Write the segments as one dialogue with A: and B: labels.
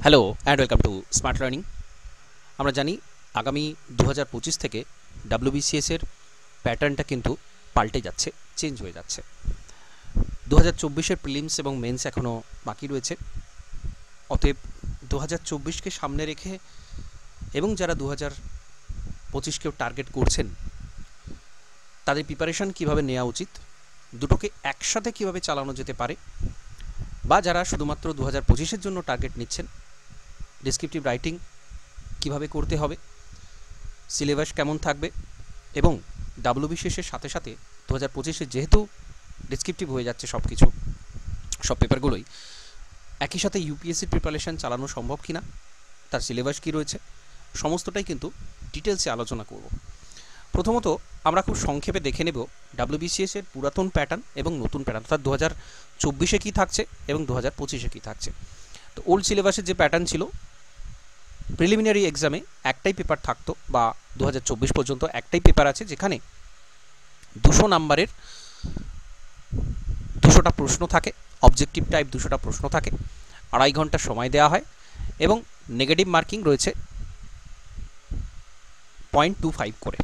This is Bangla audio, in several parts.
A: Hello and welcome to smart learning. আমরা জানি আগামী 2025 থেকে WBCS এর প্যাটার্নটা কিন্তু পাল্টে যাচ্ছে, চেঞ্জ হয়ে যাচ্ছে। 2024-এর প্রিলিমস এবং মেন্স এখনও বাকি রয়েছে। অতএব 2024-কে সামনে রেখে এবং যারা 2025-কেও টার্গেট করছেন তাদের প্রিপারেশন কীভাবে নেওয়া উচিত, দুটোকে একসাথে কীভাবে চালানো যেতে পারে, বা যারা শুধুমাত্র 2025-এর জন্য টার্গেট নিচ্ছেন ডেসক্রিপটিভ রাইটিং কিভাবে করতে হবে, সিলেবাস কেমন থাকবে, এবং WBCS-এর সাথে সাথে 2025-এ যেহেতু ডেসক্রিপটিভ হয়ে যাচ্ছে সব পেপারগুলোই, একই সাথে ইউপিএসসির প্রিপারেশন চালানো সম্ভব কিনা, তার সিলেবাস কী রয়েছে, সমস্তটাই কিন্তু ডিটেলসে আলোচনা করব। প্রথমত আমরা খুব সংক্ষেপে দেখে নেব WBCS-এর পুরাতন প্যাটার্ন এবং নতুন প্যাটার্ন, অর্থাৎ 2024-এ কী থাকছে এবং 2025-এ কী থাকছে। তো ওল্ড সিলেবাসের যে প্যাটার্ন ছিল, প্রিলিমিনারি এক্সামে একটাই পেপার থাকতো, বা 2024 পর্যন্ত একটাই পেপার আছে, যেখানে 200 নাম্বারের 200টা প্রশ্ন থাকে, অবজেক্টিভ টাইপ 200টা প্রশ্ন থাকে, 2.5 ঘন্টা সময় দেওয়া হয়, এবং নেগেটিভ মার্কিং রয়েছে 0.25 করে।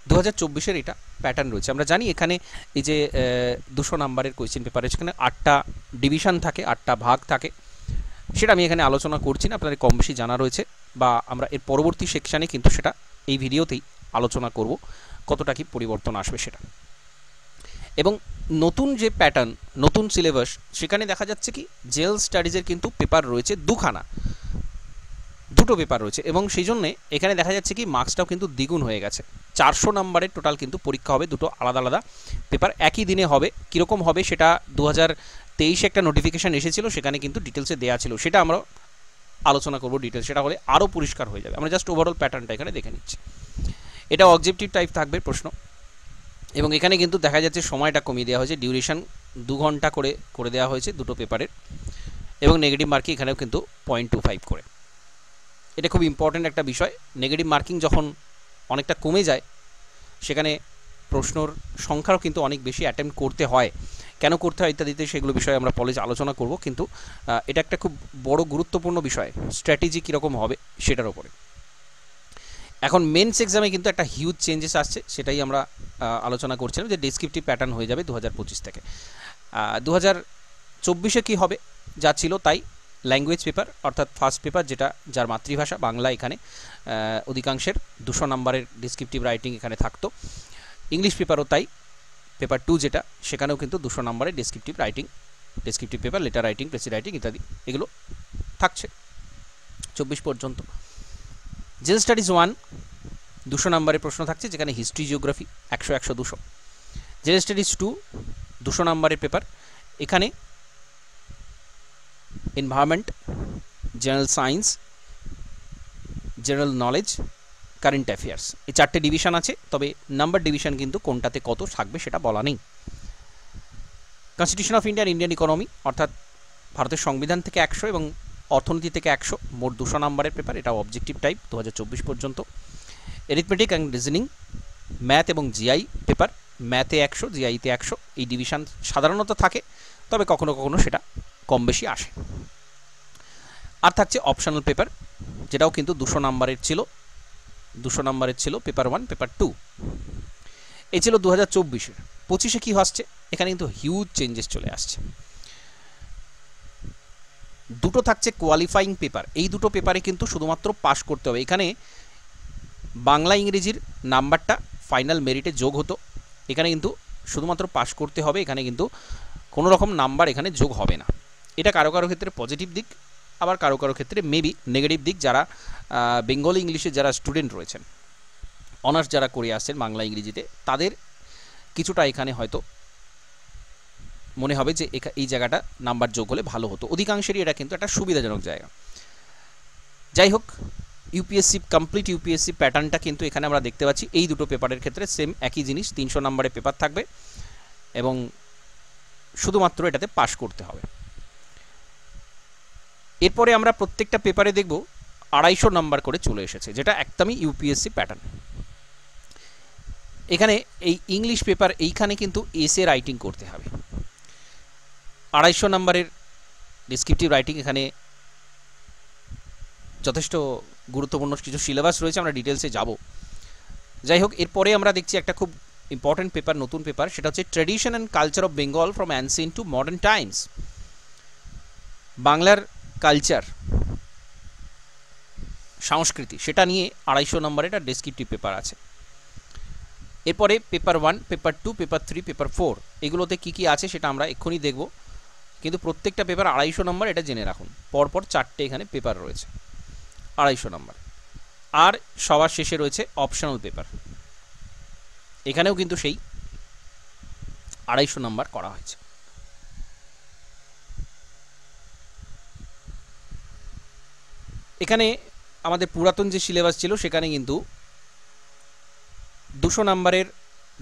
A: 2024-এর এটা প্যাটার্ন রয়েছে। আমরা জানি এখানে এই যে 200 নাম্বারের কোয়েশ্চেন পেপারে সেখানে 8টা ডিভিশন থাকে, 8টা ভাগ থাকে, সেটা আমি এখানে আলোচনা করছি না, আপনাদের কম বেশি জানা রয়েছে, বা আমরা এর পরবর্তী সেকশানে কিন্তু সেটা এই ভিডিওতেই আলোচনা করব কতটা কি পরিবর্তন আসবে সেটা। এবং নতুন যে প্যাটার্ন, নতুন সিলেবাস, সেখানে দেখা যাচ্ছে কি জেনারেল স্টাডিজের কিন্তু পেপার রয়েছে দুটো পেপার রয়েছে, এবং সেই জন্যে এখানে দেখা যাচ্ছে কি মার্কসটাও কিন্তু দ্বিগুণ হয়ে গেছে। 400 নাম্বারের টোটাল কিন্তু পরীক্ষা হবে, দুটো আলাদা আলাদা পেপার একই দিনে হবে। কীরকম হবে সেটা 2023-এ একটা নোটিফিকেশান এসেছিল, সেখানে কিন্তু ডিটেলসে দেওয়া ছিল, সেটা আমরা আলোচনা করব ডিটেলস, সেটা হলে আরও পরিষ্কার হয়ে যাবে। আমরা জাস্ট ওভারঅল প্যাটার্নটা এখানে দেখে নিচ্ছি। এটা অবজেক্টিভ টাইপ থাকবে প্রশ্ন, এবং এখানে কিন্তু দেখা যাচ্ছে সময়টা কমিয়ে দেওয়া হয়েছে, ডিউরেশন 2 ঘন্টা করে দেওয়া হয়েছে দুটো পেপারের, এবং নেগেটিভ মার্কিং এখানেও কিন্তু 0.25 করে। এটা খুব ইম্পর্ট্যান্ট একটা বিষয়। নেগেটিভ মার্কিং যখন অনেকটা কমে যায়, সেখানে প্রশ্নর সংখ্যাও কিন্তু অনেক বেশি অ্যাটেম্প্ট করতে হয়, কেন করতে হয় ইত্যাদিতে সেগুলো বিষয়ে আমরা পরে আলোচনা করব, কিন্তু এটা একটা খুব বড় গুরুত্বপূর্ণ বিষয়, স্ট্র্যাটেজি কীরকম হবে সেটার ওপরে। এখন মেন্স এক্সামে কিন্তু একটা হিউজ চেঞ্জেস আসছে, সেটাই আমরা আলোচনা করছিলাম, যে ডেসক্রিপটিভ প্যাটার্ন হয়ে যাবে 2025 থেকে। 2024-এ কী হবে, যা ছিল তাই। ল্যাঙ্গুয়েজ পেপার, অর্থাৎ ফার্স্ট পেপার যেটা যার মাতৃভাষা বাংলা, এখানে অধিকাংশের 200 নাম্বারের ডেসক্রিপটিভ রাইটিং এখানে থাকতো। ইংলিশ পেপারও তাই, পেপার 2 যেটা, সেখানেও কিন্তু 200 নাম্বারের descriptive paper, letter writing, precis writing ইত্যাদি এগুলো থাকছে 24 পর্যন্ত। জেনারেল স্টাডিজ 1 200 নাম্বারের প্রশ্ন থাকছে, যেখানে হিস্ট্রি, জিওগ্রাফি 100, 100, 200। জেনারেল স্টাডিজ 2 200 নাম্বারের পেপার, এখানে environment, general science, general knowledge, current affairs, এই 4টে ডিভিশন আছে, তবে নাম্বার ডিভিশন কিন্তু কোনটাতে কত থাকবে সেটা বলা নেই। Constitution of India, Indian economy, অর্থাৎ ভারতের সংবিধান থেকে 100 এবং অর্থনীতি থেকে 100, মোট 200 নাম্বারের পেপার, এটাও অবজেক্টিভ টাইপ 2024 পর্যন্ত। এরিথমেটিক অ্যান্ড রিজনিং, ম্যাথ এবং জিআই পেপার, ম্যাথে 100, জিআইতে 100, এই ডিভিশন সাধারণত থাকে, তবে কখনো কখনো সেটা কম বেশি আসে। আর থাকছে অপশনাল পেপার, যেটাও কিন্তু 200 নাম্বারের ছিল, পেপার 1, পেপার 2। এই ছিল 2024-এর। 25-এ কী আসছে, এখানে কিন্তু হিউজ চেঞ্জেস চলে আসছে। দুটো থাকছে কোয়ালিফাইং পেপার, এই দুটো পেপারে কিন্তু শুধুমাত্র পাস করতে হবে। এখানে বাংলা ইংরেজির নাম্বারটা ফাইনাল মেরিটে যোগ হতো, এখানে কিন্তু শুধুমাত্র পাস করতে হবে, এখানে কিন্তু কোনো রকম নাম্বার এখানে যোগ হবে না। এটা কারো কারো ক্ষেত্রে পজিটিভ দিক, আবার কারো কারো ক্ষেত্রে মেবি নেগেটিভ দিক। যারা বেঙ্গলি ইংলিশে যারা স্টুডেন্ট রয়েছেন, অনার্স যারা করে আসছেন বাংলা ইংরেজিতে, তাদের কিছুটা এখানে হয়তো মনে হবে যে এই জায়গাটা নাম্বার যোগ হলে ভালো হতো। অধিকাংশেরই এটা কিন্তু একটা সুবিধাজনক জায়গা। যাই হোক, কমপ্লিট ইউপিএসসি প্যাটার্নটা কিন্তু এখানে আমরা দেখতে পাচ্ছি। এই দুটো পেপারের ক্ষেত্রে সেম একই জিনিস, 300 নাম্বারের পেপার থাকবে, এবং শুধুমাত্র এটাতে পাস করতে হবে। এরপরে আমরা প্রত্যেকটা পেপারে দেখব 250 নাম্বার করে চলে এসেছে, যেটা একদমই ইউপিএসসি প্যাটার্ন। এখানে এই ইংলিশ পেপার, এইখানে কিন্তু এসে রাইটিং করতে হবে। 250 নাম্বারের ডেসক্রিপটিভ রাইটিং এখানে যথেষ্ট গুরুত্বপূর্ণ কিছু সিলেবাস রয়েছে, আমরা ডিটেলসে যাব। যাই হোক, এরপরে আমরা দেখছি একটা খুব ইম্পর্টেন্ট পেপার, নতুন পেপার, সেটা হচ্ছে tradition and culture of Bengal from ancient two modern Times. বাংলার কালচার, সংস্কৃতি, সেটা নিয়ে 250 নম্বরের একটা ডেসক্রিপটিভ পেপার আছে। এরপরে পেপার 1, পেপার 2, পেপার 3, পেপার 4 এগুলোতে কি কি আছে সেটা আমরা এক্ষুনি দেখব, কিন্তু প্রত্যেকটা পেপার 250 নম্বর, এটা জেনে রাখুন। পরপর 4টে এখানে পেপার রয়েছে 250 নম্বর। আর সবার শেষে রয়েছে অপশনাল পেপার, এখানেও কিন্তু সেই 250 নম্বর করা হয়েছে। এখানে আমাদের পুরাতন যে সিলেবাস ছিল সেখানে কিন্তু 200 নম্বরের,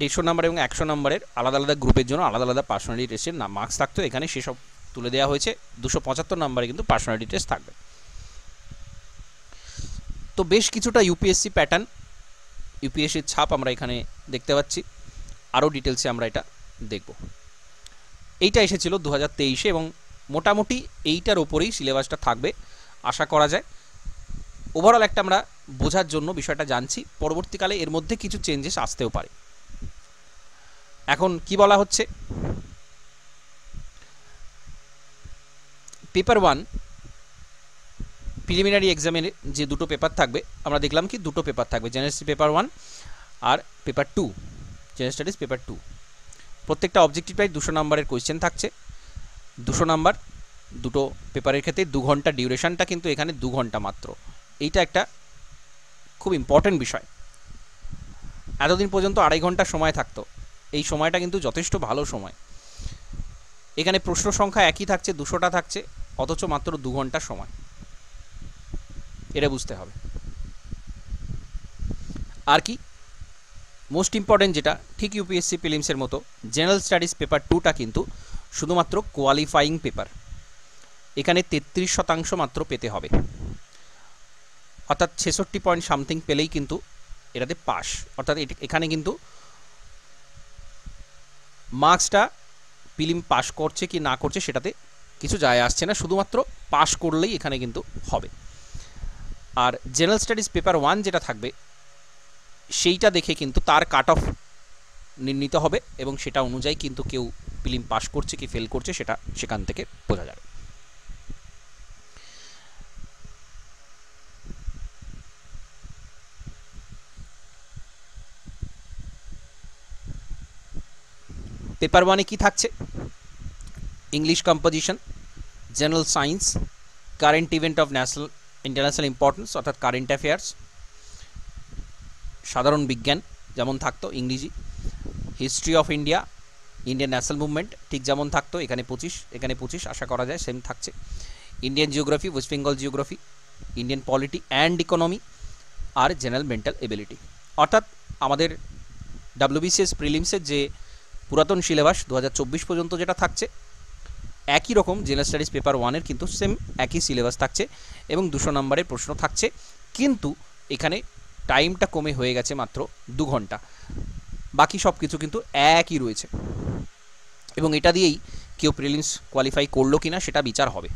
A: 150 নম্বর এবং 100 নম্বরের আলাদা আলাদা গ্রুপের জন্য আলাদা আলাদা পার্সোনালিটি টেস্টের মার্কস থাকতো। এখানে সেসব তুলে দেওয়া হয়েছে। 275 নম্বরে কিন্তু পার্সোনালিটি টেস্ট থাকবে। তো বেশ কিছুটা ইউপিএসসি প্যাটার্ন, ইউপিএসসির ছাপ আমরা এখানে দেখতে পাচ্ছি। আরও ডিটেলসে আমরা এটা দেখব। এইটা এসেছিল 2023-এ এবং মোটামুটি এইটার ওপরেই সিলেবাসটা থাকবে আশা করা যায়। ওভারঅল একটা আমরা বোঝার জন্য বিষয়টা জানছি, পরবর্তীকালে এর মধ্যে কিছু চেঞ্জেস আসতেও পারে। এখন কি বলা হচ্ছে, পেপার 1 প্রিলিমিনারি এক্সামের যে দুটো পেপার থাকবে, আমরা দেখলাম কি দুটো পেপার থাকবে, জেনারেল স্টাডিজ পেপার 1 আর পেপার 2, জেনারেল স্টাডিজ পেপার 2। প্রত্যেকটা অবজেক্টিভ প্রায় 200 নম্বরের কোয়েশ্চেন থাকছে। 200 নম্বর দুটো পেপারের ক্ষেত্রে 2 ঘন্টা ডিউরেশনটা কিন্তু এখানে 2 ঘন্টা মাত্র। এইটা একটা খুব ইম্পর্টেন্ট বিষয়। এতদিন পর্যন্ত 2.5 ঘন্টা সময় থাকতো, এই সময়টা কিন্তু যথেষ্ট ভালো সময়। এখানে প্রশ্ন সংখ্যা একই থাকছে, 200টা থাকছে, অথচ মাত্র 2 ঘন্টা সময়, এটা বুঝতে হবে। আর কি মোস্ট ইম্পর্টেন্ট যেটা, ঠিক ইউপিএসসি প্রিলিমসের মতো জেনারেল স্টাডিজ পেপার 2টা কিন্তু শুধুমাত্র কোয়ালিফাইং পেপার। এখানে 33% মাত্র পেতে হবে, অর্থাৎ 66 পয়েন্ট সামথিং পেলেই কিন্তু এটাতে পাস। অর্থাৎ এখানে কিন্তু মার্কসটা প্রিলিম পাস করছে কি না করছে সেটাতে কিছু যায় আসছে না, শুধুমাত্র পাস করলেই এখানে কিন্তু হবে। আর জেনারেল স্টাডিজ পেপার 1 যেটা থাকবে সেইটা দেখে কিন্তু তার কাট অফ নির্ণীত হবে এবং সেটা অনুযায়ী কিন্তু কেউ প্রিলিম পাস করছে কি ফেল করছে সেটা সেখান থেকে বোঝা যাবে। পেপার 1-এ কি থাকছে, English composition, general science, current event of national international importance অর্থাৎ কারেন্ট অ্যাফেয়ার্স, সাধারণ বিজ্ঞান যেমন থাকতো ইংরেজি, history of India, Indian national movement ঠিক যেমন থাকতো এখানে 25 আশা করা যায় সেম থাকছে, Indian geography, West Bengal geography, Indian polity and economy, আর জেনারেল মেন্টাল এবিলিটি। অর্থাৎ আমাদের ডাব্লিউবিসিএস প্রিলিমসের যে পুরাতন সিলেবাস 2024 পর্যন্ত যেটা থাকছে একই রকম জেনারেল স্টাডিজ পেপার 1-এর কিন্তু সেম একই সিলেবাস থাকছে এবং 200 নম্বরের প্রশ্ন থাকছে, কিন্তু এখানে টাইমটা কমে হয়ে গেছে মাত্র 2 ঘন্টা। বাকি সব কিছু কিন্তু একই রয়েছে এবং এটা দিয়েই কেউ প্রিলিমস কোয়ালিফাই করলো কিনা সেটা বিচার হবে।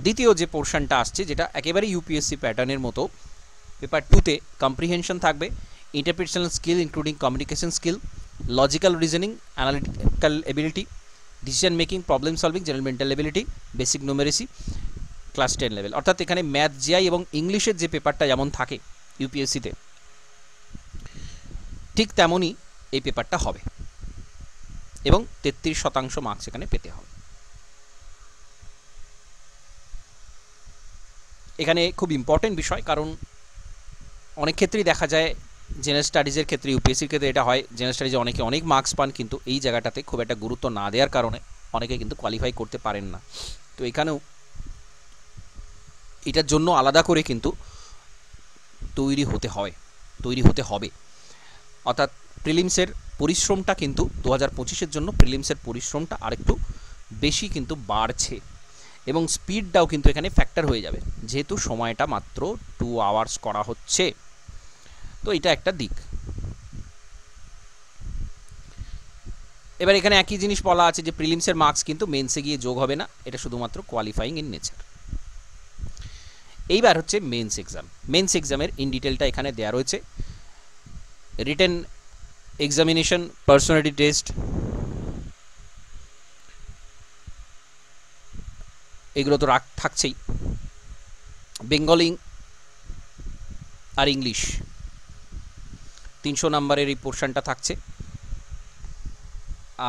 A: দ্বিতীয় যে পোর্শনটা আসছে যেটা একেবারে ইউপিএসসি প্যাটার্নের মতো, পেপার 2-তে কম্প্রিহেনশন থাকবে, interpretational skill including communication skill, logical reasoning, analytical ability, decision making, problem solving, general mental ability, basic numeracy, class 10 level. অর্থাৎ এখানে ম্যাথ, জিআই এবং ইংলিশের যে পেপারটা যেমন থাকে ইউপিএসসিতে ঠিক তেমনই এই পেপারটা হবে এবং 33% মার্কস এখানে পেতে হবে। এখানে খুব ইম্পর্টেন্ট বিষয়, কারণ অনেক ক্ষেত্রেই দেখা যায় জেনারেল স্টাডিজের ক্ষেত্রে, ইউপিএসসির ক্ষেত্রে এটা হয়, জেনারেল স্টাডিজে অনেকে অনেক মার্কস পান, কিন্তু এই জায়গাটাতে খুব একটা গুরুত্ব না দেওয়ার কারণে অনেকে কিন্তু কোয়ালিফাই করতে পারেন না। তো এখানেও এটার জন্য আলাদা করে কিন্তু তৈরি হতে হবে। অর্থাৎ প্রিলিমসের পরিশ্রমটা কিন্তু 2025-এর জন্য প্রিলিমসের পরিশ্রমটা আরেকটু বেশি কিন্তু বাড়ছে এবং স্পিডটাও কিন্তু এখানে ফ্যাক্টর হয়ে যাবে, যেহেতু সময়টা মাত্র 2 আওয়ার্স করা হচ্ছে। তো এটা একটা দিক। এবার এখানে একই জিনিস বলা আছে যে প্রিলিমসের মার্কস কিন্তু মেন্সে গিয়ে যোগ হবে না, এটা শুধুমাত্র কোয়ালিফাইং ইন নেচার। এইবার হচ্ছে মেন্স এক্সাম। মেন্স এক্সামের ইন ডিটেলটা এখানে দেওয়া রয়েছে। রিটেন এক্সামিনেশন, পার্সোনালিটি টেস্ট, এগুলো তো থাকছেই। বেঙ্গলি আর ইংলিশ 300 নম্বরের এই পোর্শনটা থাকছে।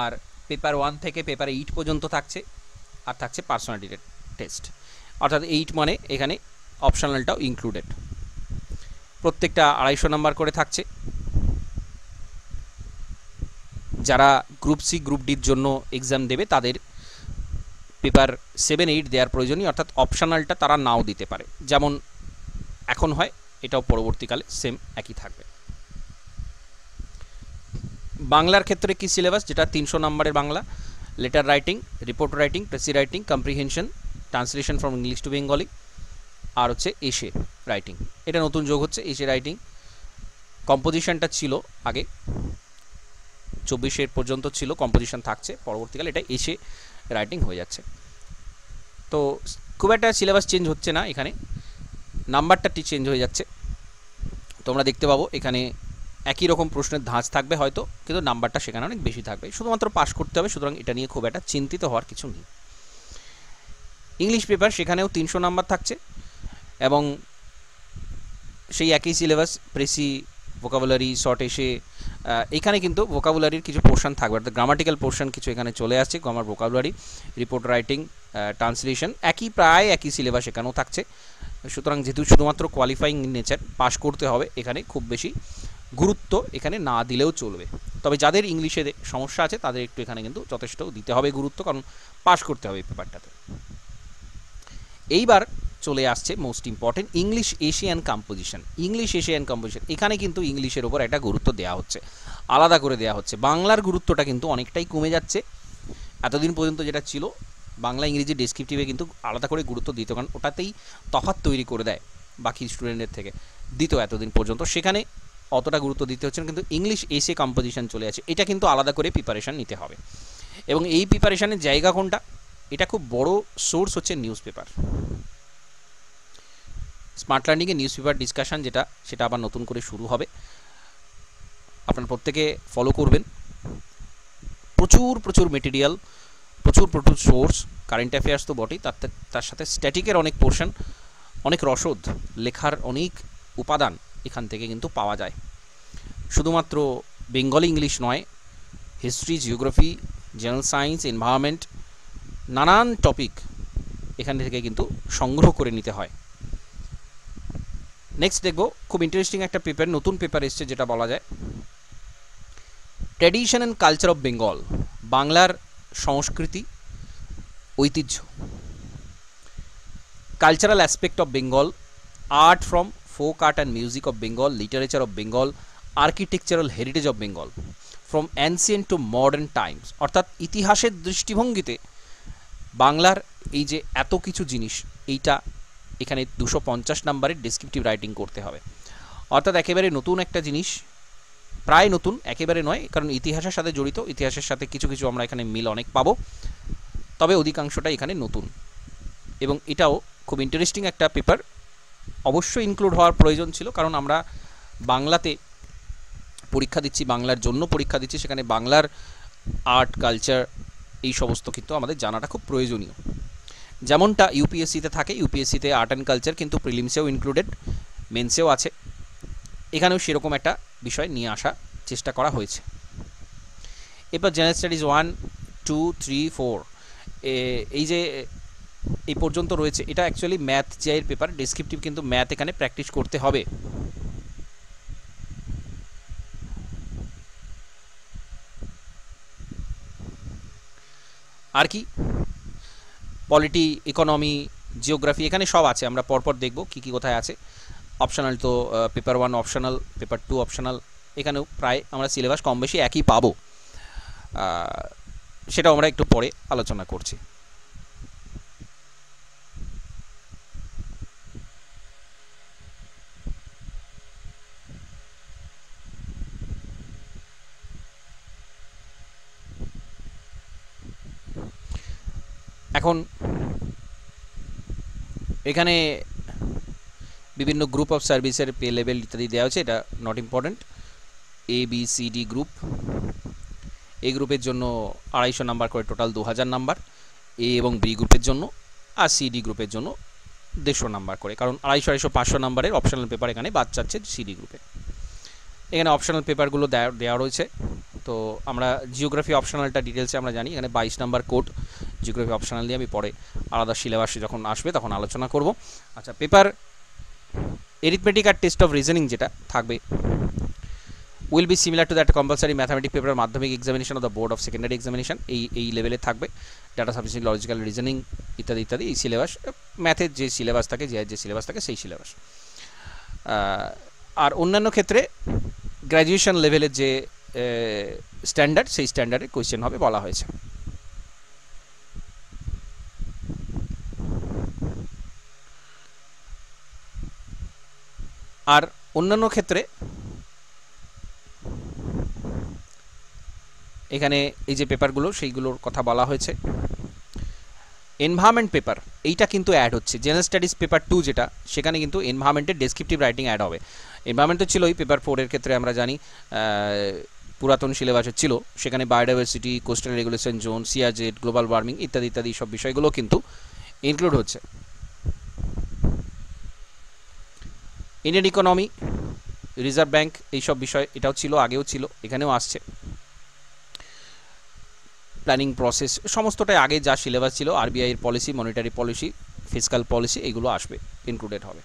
A: আর পেপার 1 থেকে পেপার 8 পর্যন্ত থাকছে। আর থাকছে পার্সোনালিটি টেস্ট, অর্থাৎ 8 মানে এখানে অপশনালটাও ইনক্লুডেড। প্রত্যেকটা 250 নম্বর করে থাকছে। যারা গ্রুপ সি গ্রুপ ডির জন্য এক্সাম দেবে তাদের পেপার 7, 8 দেওয়ার প্রয়োজনীয়, অর্থাৎ অপশনালটা তারা নাও দিতে পারে, যেমন এখন হয় এটাও পরবর্তীকালে সেম একই থাকবে। বাংলার ক্ষেত্রে কি সিলেবাস, যেটা 300 নম্বরের Bangla, letter writing, report writing, precis writing, comprehension, translation from English to Bengali, আর হচ্ছে এসে রাইটিং। এটা নতুন যোগ হচ্ছে এসে রাইটিং। কম্পোজিশনটা ছিল আগে 24 পর্যন্ত ছিল, কম্পোজিশন থাকছে, পরবর্তীকালে এটা এসে রাইটিং হয়ে যাচ্ছে। তো খুব একটা সিলেবাস চেঞ্জ হচ্ছে না, এখানে নাম্বারটা চেঞ্জ হয়ে যাচ্ছে। তোমরা দেখতে পাবো এখানে একই রকম প্রশ্নের ধাঁচ থাকবে হয়তো, কিন্তু নাম্বারটা সেখানে অনেক বেশি থাকবে, শুধুমাত্র পাস করতে হবে, সুতরাং এটা নিয়ে খুব একটা চিন্তিত হওয়ার কিছু নেই। ইংলিশ পেপার সেখানেও 300 নাম্বার থাকছে এবং সেই একই সিলেবাস, প্রেসি, ভোকাবুলারি, শর্ট এসে। এখানে কিন্তু ভোকাবুলারির কিছু পোর্শন থাকবে, অর্থাৎ গ্রামাটিক্যাল পোর্শন কিছু এখানে চলে আসছে, grammar, vocabulary, report writing, translation, প্রায় একই সিলেবাস এখানেও থাকছে। সুতরাং যেহেতু শুধুমাত্র কোয়ালিফাইং নেচার, পাস করতে হবে, এখানে খুব বেশি গুরুত্ব এখানে না দিলেও চলবে। তবে যাদের ইংলিশে সমস্যা আছে তাদের একটু এখানে কিন্তু যথেষ্ট দিতে হবে গুরুত্ব, কারণ পাস করতে হবে এই পেপারটাতে। এইবার চলে আসছে most important, English Asian composition. English Asian composition, এখানে কিন্তু ইংলিশের ওপর একটা গুরুত্ব দেওয়া হচ্ছে, আলাদা করে দেওয়া হচ্ছে। বাংলার গুরুত্বটা কিন্তু অনেকটাই কমে যাচ্ছে। এতদিন পর্যন্ত যেটা ছিল বাংলা ইংরেজি ডেসক্রিপটিভে কিন্তু আলাদা করে গুরুত্ব দিত, কারণ ওটাতেই তফাৎ তৈরি করে দেয় বাকি স্টুডেন্টের থেকে, দিত এতদিন পর্যন্ত, সেখানে অতটা গুরুত্ব দিতে হচ্ছে না। কিন্তু ইংলিশ এসে কম্পোজিশন চলে আছে, এটা কিন্তু আলাদা করে প্রিপারেশান নিতে হবে। এবং এই প্রিপারেশানের জায়গা কোনটা, এটা খুব বড় সোর্স হচ্ছে নিউজ পেপার। স্মার্ট লার্নিংয়ে নিউজ পেপার ডিসকাশান যেটা, সেটা আবার নতুন করে শুরু হবে, আপনারা প্রত্যেকে ফলো করবেন। প্রচুর প্রচুর মেটেরিয়াল, প্রচুর প্রচুর সোর্স, কারেন্ট অ্যাফেয়ার্স তো বটেই, তার সাথে স্ট্যাটিকের অনেক পোর্শন, অনেক রসদ, লেখার অনেক উপাদান এখান থেকে কিন্তু পাওয়া যায়। শুধুমাত্র বেঙ্গলি ইংলিশ নয়, history, geography, general science, environment, নানান টপিক এখান থেকে কিন্তু সংগ্রহ করে নিতে হয়। নেক্সট দেখব খুব ইন্টারেস্টিং একটা পেপার, নতুন পেপার এসছে, যেটা বলা যায় tradition and culture of Bengal, বাংলার সংস্কৃতি, ঐতিহ্য, cultural aspect of Bengal, art from folk art and music of Bengal, literature of Bengal, architectural heritage of Bengal, from ancient two modern Times. অর্থাৎ ইতিহাসের দৃষ্টিভঙ্গিতে বাংলার এই যে এত কিছু জিনিস, এইটা এখানে 250 নম্বরের ডেসক্রিপটিভ রাইটিং করতে হবে। অর্থাৎ একেবারে নতুন একটা জিনিস, প্রায় নতুন, একেবারে নয়, কারণ ইতিহাসের সাথে জড়িত, ইতিহাসের সাথে কিছু কিছু আমরা এখানে মিল অনেক পাবো, তবে অধিকাংশটা এখানে নতুন। এবং এটাও খুব ইন্টারেস্টিং একটা পেপার, অবশ্যই ইনক্লুড হওয়ার প্রয়োজন ছিল, কারণ আমরা বাংলাতে পরীক্ষা দিচ্ছি, বাংলার জন্য পরীক্ষা দিচ্ছি, সেখানে বাংলার আর্ট, কালচার, এই সমস্ত কিন্তু আমাদের জানাটা খুব প্রয়োজনীয়। যেমনটা ইউপিএসসিতে থাকে, ইউপিএসসিতে আর্ট অ্যান্ড কালচার কিন্তু প্রিলিমসেও ইনক্লুডেড, মেন্সেও আছে, এখানেও সেরকম একটা বিষয় নিয়ে আসার চেষ্টা করা হয়েছে। এরপর জেনারেল স্টাডিজ 1, 2, 3, 4 এই যে এই পর্যন্ত রয়েছে, এটা অ্যাকচুয়ালি ম্যাথ জিআইয়ের পেপার, ডেসক্রিপটিভ কিন্তু ম্যাথ এখানে প্র্যাকটিস করতে হবে। আর কি পলিটি, ইকোনমি, জিওগ্রাফি, এখানে সব আছে, আমরা পরপর দেখব কী কী কোথায় আছে। অপশনাল তো পেপার 1 অপশনাল, পেপার 2 অপশনাল, এখানেও প্রায় আমরা সিলেবাস কম বেশি একই পাবো, সেটাও আমরা একটু পরে আলোচনা করছি। এখন এখানে বিভিন্ন গ্রুপ অফ সার্ভিসের পে লেভেল ইত্যাদি দেওয়া হয়েছে, এটা not important. A B C D group, A গ্রুপের জন্য 250 নাম্বার করে টোটাল 2000 নাম্বার, এ এবং বি গ্রুপের জন্য, আর সি ডি গ্রুপের জন্য 150 নাম্বার করে, কারণ 250 500 নাম্বারের অপশনাল পেপার এখানে বাদ যাচ্ছে সি ডি গ্রুপে। এখানে অপশনাল পেপারগুলো দেওয়া রয়েছে। তো আমরা জিওগ্রাফি অপশনালটা ডিটেলসে আমরা জানি, এখানে 22 নাম্বার কোড জিওগ্রাফি অপশনাল নিয়ে আমি পরে আলাদা সিলেবাসে যখন আসবে তখন আলোচনা করব। আচ্ছা, পেপার এরিথমেটিক আর টেস্ট অফ রিজনিং যেটা থাকবে will be similar to that compulsory mathematic paper Madhyamik examination of the board of secondary examination, এই লেভেলে থাকবে। ডাটা সাফিসিয়েন্ট, লজিক্যাল রিজনিং ইত্যাদি ইত্যাদি, এই সিলেবাস, ম্যাথের যে সিলেবাস থাকে, যে সিলেবাস থাকে সেই সিলেবাস। আর অন্যান্য ক্ষেত্রে গ্র্যাজুয়েশন লেভেলের যে স্ট্যান্ডার্ড, সেই স্ট্যান্ডার্ডের কোয়েশ্চেন হবে বলা হয়েছে। আর অন্যান্য ক্ষেত্রে এখানে এই যে পেপারগুলো সেইগুলোর কথা বলা হয়েছে। এনভায়রনমেন্ট পেপার এইটা কিন্তু অ্যাড হচ্ছে, জেনারেল স্টাডিজ পেপার 2 যেটা, সেখানে কিন্তু এনভায়রনমেন্টের ডেসক্রিপটিভ রাইটিং অ্যাড হবে। এনভায়রনমেন্ট তো ছিলই পেপার 4 এর ক্ষেত্রে, আমরা জানি পুরাতন সিলেবাসে ছিল, সেখানে biodiversity, coastal regulation zone, CRZ, global warming ইত্যাদি ইত্যাদি সব বিষয়গুলো কিন্তু ইনক্লুড হচ্ছে। ইন্ডিয়ান ইকোনমি, রিজার্ভ ব্যাংক, এইসব বিষয় এটাও ছিল, আগেও ছিল, এখানেও আসছে। প্ল্যানিং প্রসেস সমস্তটাই আগে যা সিলেবাস ছিল, আরবিআই এর policy, monetary policy, fiscal policy, এগুলো আসবে, ইনক্লুডেড হবে।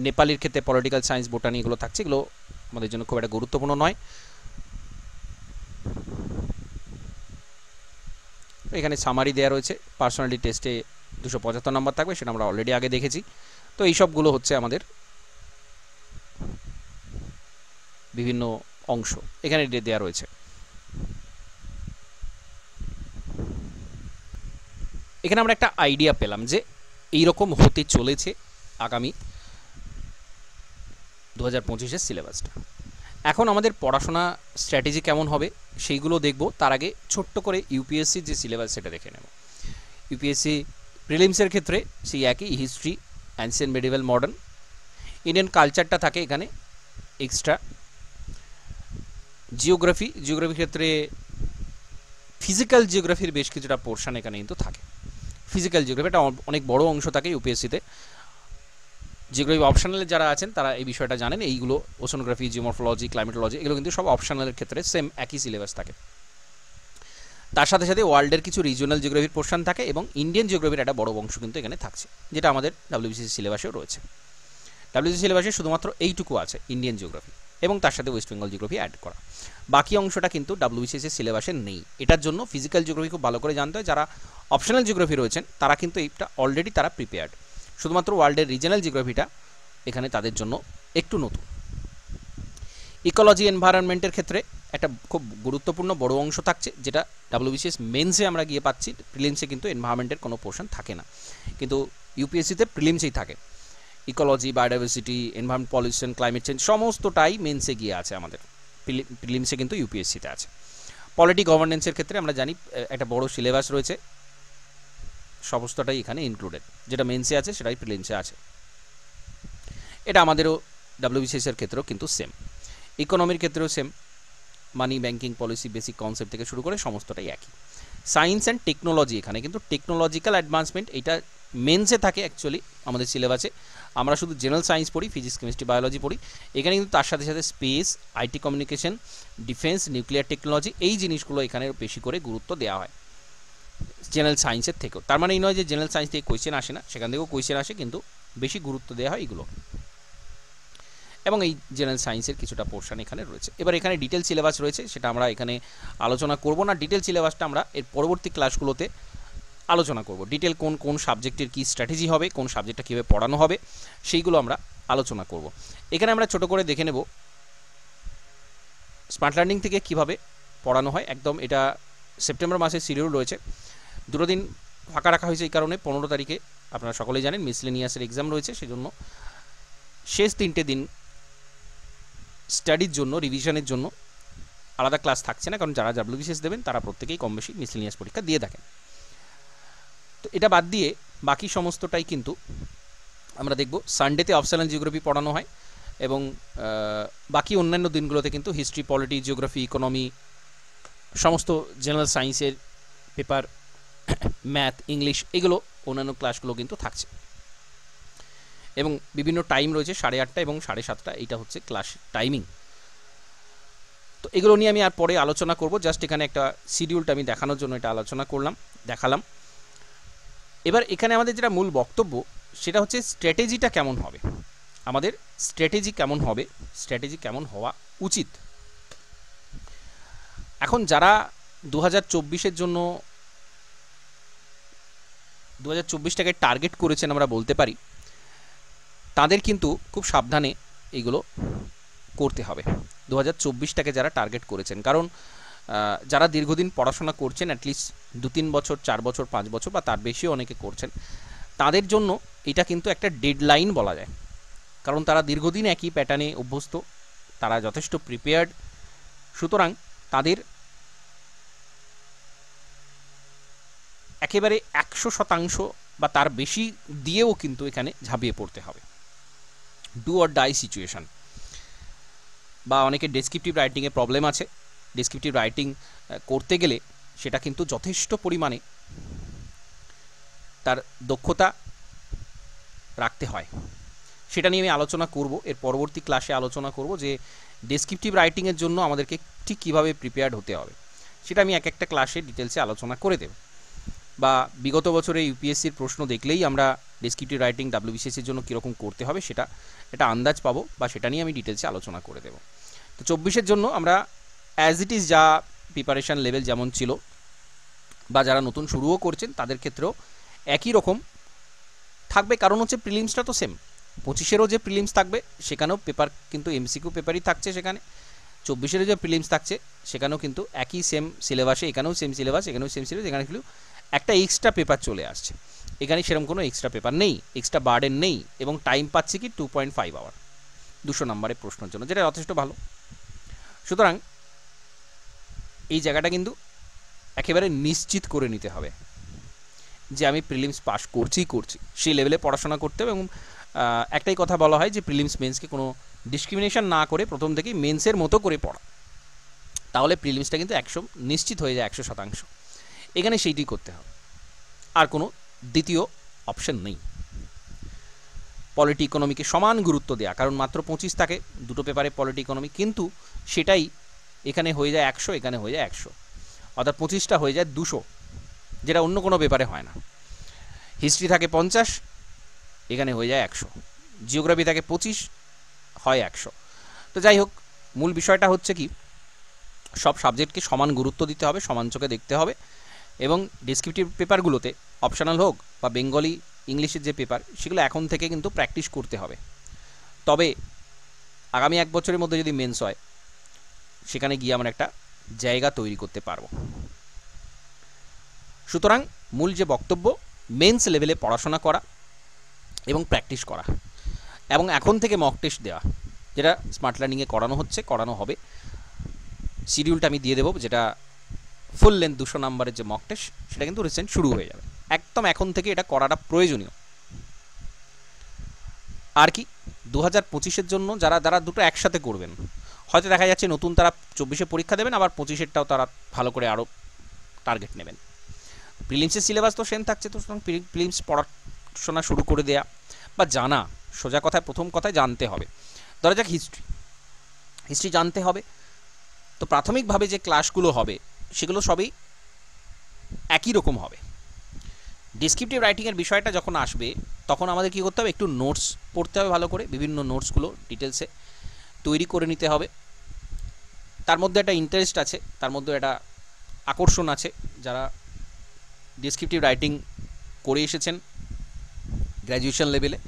A: নেপালের ক্ষেত্রে পলিটিক্যাল সায়েন্স, বোটানি এগুলো থাকছে, এগুলো আমাদের জন্য খুব একটা গুরুত্বপূর্ণ নয়। এখানে সামারি দেওয়া রয়েছে, পার্সোনালিটি টেস্টে 275 নাম্বার থাকবে, সেটা আমরা অলরেডি আগে দেখেছি। তো এই সবগুলো হচ্ছে আমাদের বিভিন্ন অংশ এখানে দেওয়া রয়েছে। এখানে আমরা একটা আইডিয়া পেলাম যে এইরকম হতে চলেছে আগামী 2025-এর সিলেবাসটা। এখন আমাদের পড়াশোনা স্ট্র্যাটেজি কেমন হবে সেইগুলো দেখব, তার আগে ছোট্ট করে ইউপিএসসির যে সিলেবাস সেটা দেখে নেব। ইউপিএসসি প্রিলিমসের ক্ষেত্রে সেই একই history, ancient, medieval, modern, Indian কালচারটা থাকে এখানে এক্সট্রা। জিওগ্রাফির ক্ষেত্রে ফিজিক্যাল জিওগ্রাফির বেশ কিছুটা পোর্শন এখানে কিন্তু থাকে। ফিজিক্যাল জিওগ্রাফিটা অনেক বড় অংশ থাকে ইউপিএসসিতে। জিওগ্রাফি অপশনালে যারা আছেন তারা এই বিষয়টা জানেন, এইগুলো ওশানোগ্রাফি, জিওমরফোলজি, ক্লাইমেটোলজি, এগুলো কিন্তু সব অপশনালের ক্ষেত্রে সেম একই সিলেবাস থাকে। তার সাথে সাথে ওয়ার্ল্ডের কিছু রিজিওনাল জিওগ্রাফির পোর্শন থাকে এবং ইন্ডিয়ান জিওগ্রাফির একটা বড় অংশ কিন্তু এখানে থাকছে, যেটা আমাদের ডাব্লিউবিসিএস সিলেবাসেও রয়েছে। ডাব্লিউবিসিএস সিলেবাসে শুধুমাত্র এইটুকু আছে, ইন্ডিয়ান জিওগ্রাফি, এবং তার সাথে ওয়েস্ট বেঙ্গল জিওগ্রাফি অ্যাড করা। বাকি অংশটা কিন্তু ডাব্লিউবিসিএস সিলেবাসে নেই। এটার জন্য ফিজিক্যাল জিওগ্রাফি খুব ভালো করে জানতে হয়। যারা অপশনাল জিওগ্রাফি রয়েছেন তারা কিন্তু এইটা অলরেডি তারা প্রিপেয়ার্ড। শুধুমাত্র ওয়ার্ল্ডের রিজিওনাল জিওগ্রাফিটা এখানে তাদের জন্য একটু নতুন। ইকোলজি, এনভায়রনমেন্টের ক্ষেত্রে একটা খুব গুরুত্বপূর্ণ বড় অংশ থাকছে, যেটা ডাব্লিউবিসিএস মেন্সে আমরা গিয়ে পাচ্ছি। প্রিলিমসে কিন্তু এনভায়রনমেন্টের কোনো পোর্শন থাকে না, কিন্তু ইউপিএসসিতে প্রিলিমসেই থাকে। Ecology, biodiversity, environment, pollution, climate change সমস্তটাই মেন্সে গিয়ে আছে আমাদের, প্রিলিমসে কিন্তু ইউপিএসসিতে আছে। পলিটি, গভর্নেন্সের ক্ষেত্রে আমরা জানি একটা বড় সিলেবাস রয়েছে, সমস্তটাই এখানে ইনক্লুডেড। যেটা মেন্সে আছে সেটাই প্রিলিমসে আছে। এটা আমাদেরও ডাব্লিউবিসিএস এর ক্ষেত্রেও কিন্তু সেম। ইকোনমির ক্ষেত্রেও সেম, মানি, ব্যাংকিং, পলিসি, বেসিক কনসেপ্ট থেকে শুরু করে সমস্তটাই একই। সায়েন্স অ্যান্ড টেকনোলজি, এখানে কিন্তু টেকনোলজিক্যাল অ্যাডভান্সমেন্ট এটা মেন্সে থাকে অ্যাকচুয়ালি আমাদের সিলেবাসে। আমরা শুধু জেনারেল সায়েন্স পড়ি, ফিজিক্স, কেমিস্ট্রি, বায়োলজি পড়ি। এখানে কিন্তু তার সাথে সাথে space, IT, communication, defence, nuclear technology, এই জিনিসগুলো এখানে বেশি করে গুরুত্ব দেওয়া হয় জেনারেল সায়েন্সের থেকেও। তার মানে এই নয় যে জেনারেল সায়েন্স থেকে কোয়েশ্চেন আসে না, সেখান থেকেও কোয়েশ্চেন আসে, কিন্তু বেশি গুরুত্ব দেওয়া হয় এগুলো। এবং এই জেনারেল সায়েন্সের কিছুটা পোর্শন এখানে রয়েছে। এবার এখানে ডিটেল সিলেবাস রয়েছে, সেটা আমরা এখানে আলোচনা করব না। ডিটেল সিলেবাসটা আমরা এর পরবর্তী ক্লাসগুলোতে আলোচনা করব। ডিটেল কোন কোন সাবজেক্টের কী স্ট্র্যাটেজি হবে, কোন সাবজেক্টটা কীভাবে পড়ানো হবে, সেইগুলো আমরা আলোচনা করব। এখানে আমরা ছোট করে দেখে নেব স্মার্ট লার্নিং থেকে কিভাবে পড়ানো হয়। একদম এটা সেপ্টেম্বর মাসের শিডিউল রয়েছে, 2 দিন ফাঁকা রাখা হয়েছে এই কারণে। 15 তারিখে আপনারা সকলেই জানেন মিসলেনিয়াসের এক্সাম রয়েছে, সেজন্য শেষ 3টে দিন স্টাডির জন্য, রিভিশনের জন্য আলাদা ক্লাস থাকছে না, কারণ যারা ডাব্লিউবিসিএস দেবেন তারা প্রত্যেকেই কম বেশি মিসলেনিয়াস পরীক্ষা দিয়ে থাকেন। তো এটা বাদ দিয়ে বাকি সমস্তটাই কিন্তু আমরা দেখব। সানডেতে অপশনাল জিওগ্রাফি পড়ানো হয় এবং বাকি অন্যান্য দিনগুলোতে কিন্তু হিস্ট্রি, পলিটি, জিওগ্রাফি, ইকোনমি, সমস্ত জেনারেল সায়েন্সের পেপার, ম্যাথ, ইংলিশ, এগুলো অন্যান্য ক্লাসগুলো কিন্তু থাকছে এবং বিভিন্ন টাইম রয়েছে 8:30 এবং 7:30, এইটা হচ্ছে ক্লাস টাইমিং। তো এগুলো নিয়ে আমি আর পরে আলোচনা করব, জাস্ট এখানে একটা শিডিউলটা আমি দেখানোর জন্য এটা দেখালাম। এবার এখানে আমাদের যেটা মূল বক্তব্য সেটা হচ্ছে স্ট্র্যাটেজিটা কেমন হবে, আমাদের স্ট্র্যাটেজি কেমন হওয়া উচিত। এখন যারা 2024-এর জন্য 2024টাকে টার্গেট করেছেন আমরা বলতে পারি, তাদের কিন্তু খুব সাবধানে এইগুলো করতে হবে। 2024টাকে যারা টার্গেট করেছেন, কারণ যারা দীর্ঘদিন পড়াশোনা করছেন, অ্যাটলিস্ট 2-3 বছর, 4 বছর, 5 বছর বা তার বেশিও অনেকে করছেন, তাদের জন্য এটা কিন্তু একটা ডেডলাইন বলা যায়, কারণ তারা দীর্ঘদিন একই প্যাটার্নে অভ্যস্ত, তারা যথেষ্ট প্রিপেয়ার্ড। সুতরাং তাদের একেবারে 100% বা তার বেশি দিয়েও কিন্তু এখানে ঝাঁপিয়ে পড়তে হবে। Do or die situation. বা অনেকে ডেসক্রিপটিভ রাইটিংয়ে প্রবলেম আছে, ডেসক্রিপটিভ রাইটিং করতে গেলে সেটা কিন্তু যথেষ্ট পরিমাণে তার দক্ষতা রাখতে হয়। সেটা নিয়ে আমি আলোচনা করব, এর পরবর্তী ক্লাসে আলোচনা করব যে ডেসক্রিপটিভ রাইটিংয়ের জন্য আমাদেরকে ঠিক কীভাবে প্রিপেয়ার্ড হতে হবে, সেটা আমি এক একটা ক্লাসে ডিটেলসে আলোচনা করে দেব। বা বিগত বছরে ইউপিএসসির প্রশ্ন দেখলেই আমরা ডেসক্রিপটিভ রাইটিং ডাব্লিউবিসিএসের জন্য কীরকম করতে হবে এটা আন্দাজ পাবো, বা সেটা নিয়ে আমি ডিটেলসে আলোচনা করে দেব। তো 24-এর জন্য আমরা অ্যাজ ইট ইজ যা প্রিপারেশান লেভেল যেমন ছিল, বা যারা নতুন শুরুও করছেন তাদের ক্ষেত্রেও একই রকম থাকবে, কারণ হচ্ছে প্রিলিমসটা তো সেম। 25-এরও যে প্রিলিমস থাকবে সেখানেও পেপার কিন্তু এমসিকিউ পেপারই থাকছে, সেখানে 24-এরও যে প্রিলিমস থাকছে সেখানেও কিন্তু একই সেম সিলেবাসে, এখানেও সেম সিলেবাস, এখানেও সেম সিলেবাস, এখানে কিন্তু একটা এক্সট্রা পেপার চলে আসছে। এখানে সেরকম কোনো এক্সট্রা পেপার নেই, এক্সট্রা বার্ডেন নেই, এবং টাইম পাচ্ছি কি 2.5 আওয়ার 200 নম্বরের প্রশ্নের জন্য, যেটা যথেষ্ট ভালো। সুতরাং এই জায়গাটা কিন্তু একেবারে নিশ্চিত করে নিতে হবে যে আমি প্রিলিমস পাস করছি, সেই লেভেলে পড়াশোনা করতে হবে। এবং একটাই কথা বলা হয় যে প্রিলিমস মেন্সকে কোনো ডিসক্রিমিনেশন না করে প্রথম থেকেই মেন্সের মতো করে পড়া, তাহলে প্রিলিমসটা কিন্তু 100 নিশ্চিত হয়ে যায়, 100%। এখানে সেইটি করতে হবে, আর কোনো দ্বিতীয় অপশন নেই। পলিটি ইকোনমিকে সমান গুরুত্ব দেওয়া, কারণ মাত্র 25 থাকে দুটো পেপারে পলিটি ইকোনমি, কিন্তু সেটাই এখানে হয়ে যায় 100, এখানে হয়ে যায় 100, অর্থাৎ 25টা হয়ে যায় 200, যেটা অন্য কোনো পেপারে হয় না। হিস্ট্রি থাকে 50, এখানে হয়ে যায় 100। জিওগ্রাফি থাকে 25, হয় 100। তো যাই হোক, মূল বিষয়টা হচ্ছে কি, সব সাবজেক্টকে সমান গুরুত্ব দিতে হবে, সমান চোখে দেখতে হবে, এবং ডেসক্রিপটিভ পেপারগুলোতে অপশনাল হোক বা বেঙ্গলি, ইংলিশের যে পেপার, সেগুলো এখন থেকে কিন্তু প্র্যাকটিস করতে হবে। তবে আগামী 1 বছরের মধ্যে যদি মেন্স হয়, সেখানে গিয়ে আমরা একটা জায়গা তৈরি করতে পারবো। সুতরাং মূল যে বক্তব্য, মেন্স লেভেলে পড়াশোনা করা এবং প্র্যাকটিস করা, এবং এখন থেকে মক টেস্ট দেওয়া, যেটা স্মার্ট লার্নিংয়ে করানো হবে। শিডিউলটা আমি দিয়ে দেবো, যেটা ফুল লেন্থ 200 নম্বরের যে মক টেস্ট, সেটা কিন্তু রিসেন্ট শুরু হয়ে যাবে। একদম এখন থেকে এটা করাটা প্রয়োজনীয়। আর কি 2025-এর জন্য যারা দুটো একসাথে করবেন, হয়তো দেখা যাচ্ছে নতুন তারা 24-এ পরীক্ষা দেবেন, আবার 25-এরটাও তারা ভালো করে আরও টার্গেট নেবেন। প্রিলিমসের সিলেবাস তো সেম থাকছে, তো প্রিলিমস পড়াশোনা শুরু করে দেয়া বা জানা, সোজা কথায় প্রথম কথায় জানতে হবে। ধরা যাক হিস্ট্রি জানতে হবে, তো প্রাথমিকভাবে যে ক্লাসগুলো হবে সেগুলো সবই একই রকম হবে। ডেসক্রিপটিভ রাইটিংয়ের বিষয়টা যখন আসবে, তখন আমাদের কী করতে হবে, একটু নোটস পড়তে হবে ভালো করে, বিভিন্ন নোটসগুলো ডিটেলসে তৈরি করে নিতে হবে। তার মধ্যে একটা ইন্টারেস্ট আছে, তার মধ্যে একটা আকর্ষণ আছে। যারা ডেসক্রিপটিভ রাইটিং করে এসেছেন গ্র্যাজুয়েশন লেভেলে,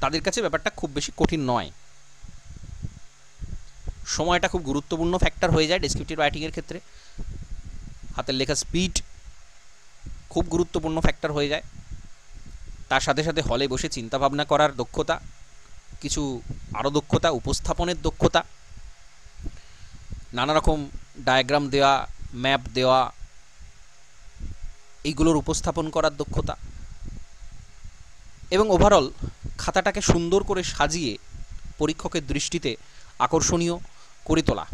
A: তাদের কাছে ব্যাপারটা খুব বেশি কঠিন নয়। সময়টা খুব গুরুত্বপূর্ণ ফ্যাক্টর হয়ে যায় ডেসক্রিপটিভ রাইটিংয়ের ক্ষেত্রে। হাতের লেখা স্পিড খুব গুরুত্বপূর্ণ ফ্যাক্টর হয়ে যায়। তার সাথে সাথে হলে বসে চিন্তাভাবনা করার দক্ষতা, কিছু আরও দক্ষতা, উপস্থাপনের দক্ষতা, নানা রকম ডায়াগ্রাম দেওয়া, ম্যাপ দেওয়া, এইগুলোর উপস্থাপন করার দক্ষতা, এবং ওভারঅল খাতাটাকে সুন্দর করে সাজিয়ে পরীক্ষকের দৃষ্টিতে আকর্ষণীয় করে তোলা,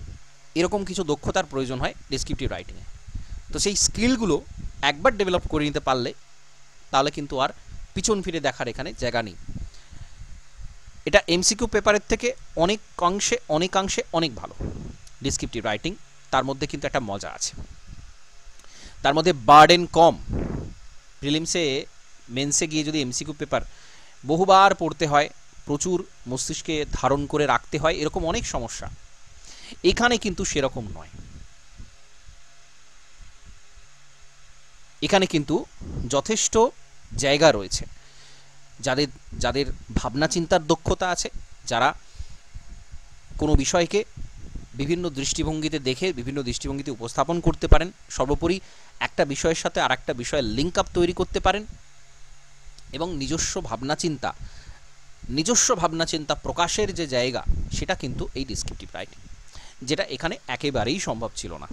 A: এরকম কিছু দক্ষতার প্রয়োজন হয় ডেসক্রিপটিভ রাইটিংয়ে। তো সেই স্কিলগুলো একবার ডেভেলপ করে নিতে পারলে তাহলে কিন্তু আর পিছন ফিরে দেখার এখানে জায়গা নেই। এটা এমসিকিউ পেপারের থেকে অনেকাংশে অনেক ভালো ডেসক্রিপটিভ রাইটিং। তার মধ্যে কিন্তু একটা মজা আছে, তার মধ্যে বার্ডেন কম। প্রিলিমসে মেন্সে গিয়ে যদি এমসিকিউ পেপার বহুবার পড়তে হয়, প্রচুর মস্তিষ্কে ধারণ করে রাখতে হয়, এরকম অনেক সমস্যা, এখানে কিন্তু সেরকম নয়। এখানে কিন্তু যথেষ্ট জায়গা রয়েছে যাদের যাদের ভাবনা চিন্তার দক্ষতা আছে, যারা কোনো বিষয়কে বিভিন্ন দৃষ্টিভঙ্গিতে দেখে বিভিন্ন দৃষ্টিভঙ্গিতে উপস্থাপন করতে পারেন, সর্বোপরি একটা বিষয়ের সাথে আর একটা বিষয়ের লিঙ্ক আপ তৈরি করতে পারেন, এবং নিজস্ব ভাবনা চিন্তা প্রকাশের যে জায়গা, সেটা কিন্তু এই ডেসক্রিপটিভ রাইটিং, যেটা এখানে একেবারেই সম্ভব ছিল না।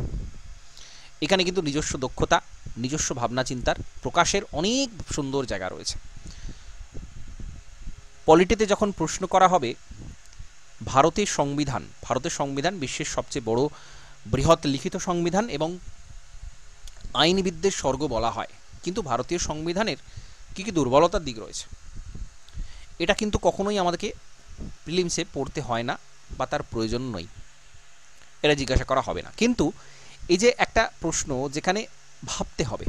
A: এখানে কিন্তু নিজস্ব দক্ষতা, নিজস্ব ভাবনা চিন্তার প্রকাশের অনেক সুন্দর জায়গা রয়েছে। পলিটিতে যখন প্রশ্ন করা হবে ভারতের সংবিধান বিশ্বের সবচেয়ে বড় বৃহৎ লিখিত সংবিধান এবং আইনবিদদের স্বর্গ বলা হয়, কিন্তু ভারতীয় সংবিধানের কী কী দুর্বলতার দিক রয়েছে, এটা কিন্তু কখনোই আমাদেরকে প্রিলিমসে পড়তে হয় না বা তার প্রয়োজন নেই, এটা জিজ্ঞাসা করা হবে না। কিন্তু এই যে একটা প্রশ্ন যেখানে ভাবতে হবে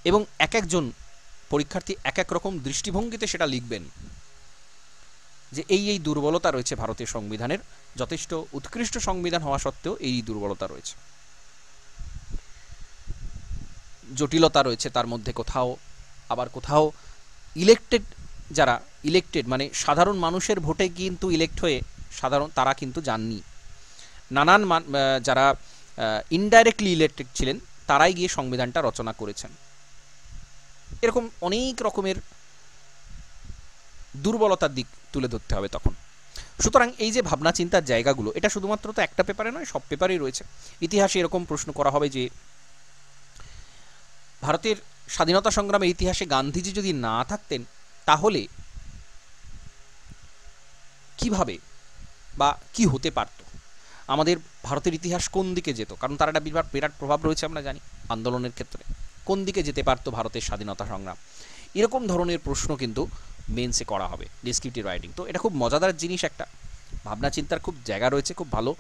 A: এবং এক একজন পরীক্ষার্থী এক এক রকম দৃষ্টিভঙ্গিতে সেটা লিখবেন, যে এই দুর্বলতা রয়েছে ভারতীয় সংবিধানের, যথেষ্ট উৎকৃষ্ট সংবিধান হওয়া সত্ত্বেও এই দুর্বলতা রয়েছে, জটিলতা রয়েছে তার মধ্যে, কোথাও ইলেক্টেড মানে সাধারণ মানুষের ভোটে কিন্তু ইলেক্ট হয়ে তারা কিন্তু যাননি, যারা ইনডাইরেক্টলি ইলেক্টেড ছিলেন তারাই গিয়ে সংবিধানটা রচনা করেছেন। এরকম অনেক রকমের দুর্বলতার দিক তুলে ধরতে হবে তখন। সুতরাং এই যে ভাবনা চিন্তার জায়গাগুলো, এটা শুধুমাত্র তো একটা পেপারে নয়, সব পেপারেই রয়েছে। ইতিহাসে এরকম প্রশ্ন করা হবে যে ভারতের স্বাধীনতা সংগ্রামের ইতিহাসে গান্ধীজি যদি না থাকতেন তাহলে কিভাবে বা কি হতে পারত, আমাদের ভারতের ইতিহাস কোন দিকে যেত, কারণ তার একটা বিরাট প্রভাব রয়েছে আমরা জানি আন্দোলনের ক্ষেত্রে, কোন দিকে যেতে পারতো ভারতের স্বাধীনতা সংগ্রাম, এরকম ধরনের প্রশ্ন কিন্তু মেন্সে করা হবে ডেসক্রিপটিভ রাইটিং। তো এটা খুব মজাদার জিনিস, একটা ভাবনা চিন্তার খুব জায়গা রয়েছে, খুব ভালো,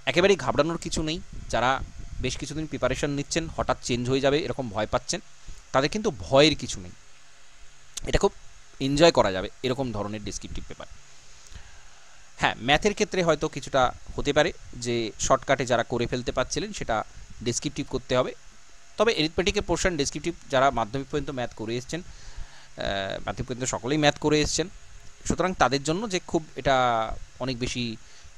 A: একেবারেই ঘাবড়ানোর কিছু নেই। যারা বেশ কিছুদিন প্রিপারেশন নিচ্ছেন, হঠাৎ চেঞ্জ হয়ে যাবে এরকম ভয় পাচ্ছেন, তাদের কিন্তু ভয়ের কিছু নেই, এটা খুব এনজয় করা যাবে এরকম ধরনের ডেসক্রিপটিভ পেপার। হ্যাঁ, ম্যাথের ক্ষেত্রে হয়তো কিছুটা হতে পারে যে শর্টকাটে যারা করে ফেলতে পারছিলেন সেটা ডেসক্রিপটিভ করতে হবে, তবে এরিথমেটিকের পোর্শন ডেসক্রিপটিভ যারা মাধ্যমিক পর্যন্ত ম্যাথ করে এসছেন, মাধ্যমিক পর্যন্ত সকলেই ম্যাথ করে এসছেন, সুতরাং তাদের জন্য যে খুব এটা অনেক বেশি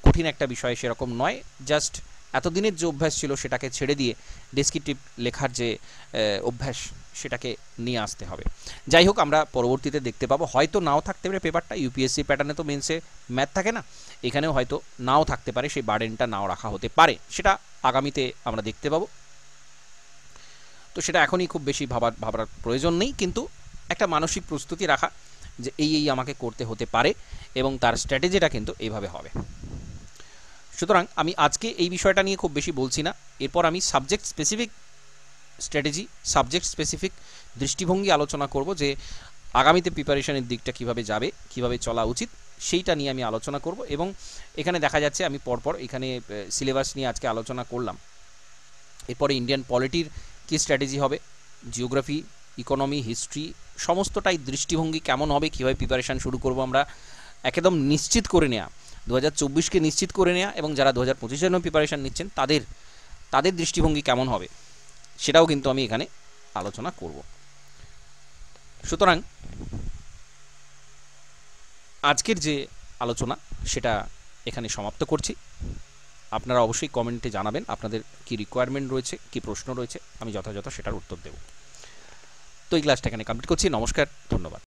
A: কঠিন একটা বিষয় সেরকম নয়, জাস্ট এতদিনের যে অভ্যাস ছিল সেটাকে ছেড়ে দিয়ে ডেসক্রিপটিভ লেখার যে অভ্যাস সেটাকে নিয়ে আসতে হবে। যাই হোক, আমরা পরবর্তীতে দেখতে পাবো, হয়তো নাও থাকতে পারে পেপারটা, ইউপিএসসি প্যাটার্নে তো মেন্সে ম্যাথ থাকে না, এখানেও হয়তো নাও থাকতে পারে, সেই বার্ডেনটা নাও রাখা হতে পারে, সেটা আগামীতে আমরা দেখতে পাবো। তো সেটা এখনই খুব বেশি ভাবার প্রয়োজন নেই, কিন্তু একটা মানসিক প্রস্তুতি রাখা যে এই আমাকে করতে হতে পারে এবং তার স্ট্র্যাটেজিটা কিন্তু এইভাবে হবে। সুতরাং আমি আজকে এই বিষয়টা নিয়ে খুব বেশি বলছি না, এরপর আমি subject specific strategy, subject specific দৃষ্টিভঙ্গি আলোচনা করব, যে আগামীতে প্রিপারেশনের দিকটা কিভাবে যাবে, কিভাবে চলা উচিত, সেইটা নিয়ে আমি আলোচনা করব। এবং এখানে দেখা যাচ্ছে আমি পরপর এখানে সিলেবাস নিয়ে আজকে আলোচনা করলাম, এরপরে ইন্ডিয়ান পলিটির কী স্ট্র্যাটেজি হবে, জিওগ্রাফি, ইকোনমি, হিস্ট্রি, সমস্তটাই দৃষ্টিভঙ্গি কেমন হবে, কীভাবে প্রিপারেশান শুরু করব আমরা একদম নিশ্চিত করে নেওয়া, 2024কে নিশ্চিত করে নেওয়া, এবং যারা 2025 জন্য প্রিপারেশান নিচ্ছেন তাদের দৃষ্টিভঙ্গি কেমন হবে সেটাও কিন্তু আমি এখানে আলোচনা করব। সুতরাং আজকের যে আলোচনা সেটা এখানে সমাপ্ত করছি। আপনারা অবশ্যই কমেন্টে জানাবেন আপনাদের কি রিকোয়ারমেন্ট রয়েছে, কি প্রশ্ন রয়েছে, আমি যথাযথ সেটার উত্তর দেব। তো এই ক্লাসটা এখানে কমপ্লিট করছি। নমস্কার, ধন্যবাদ।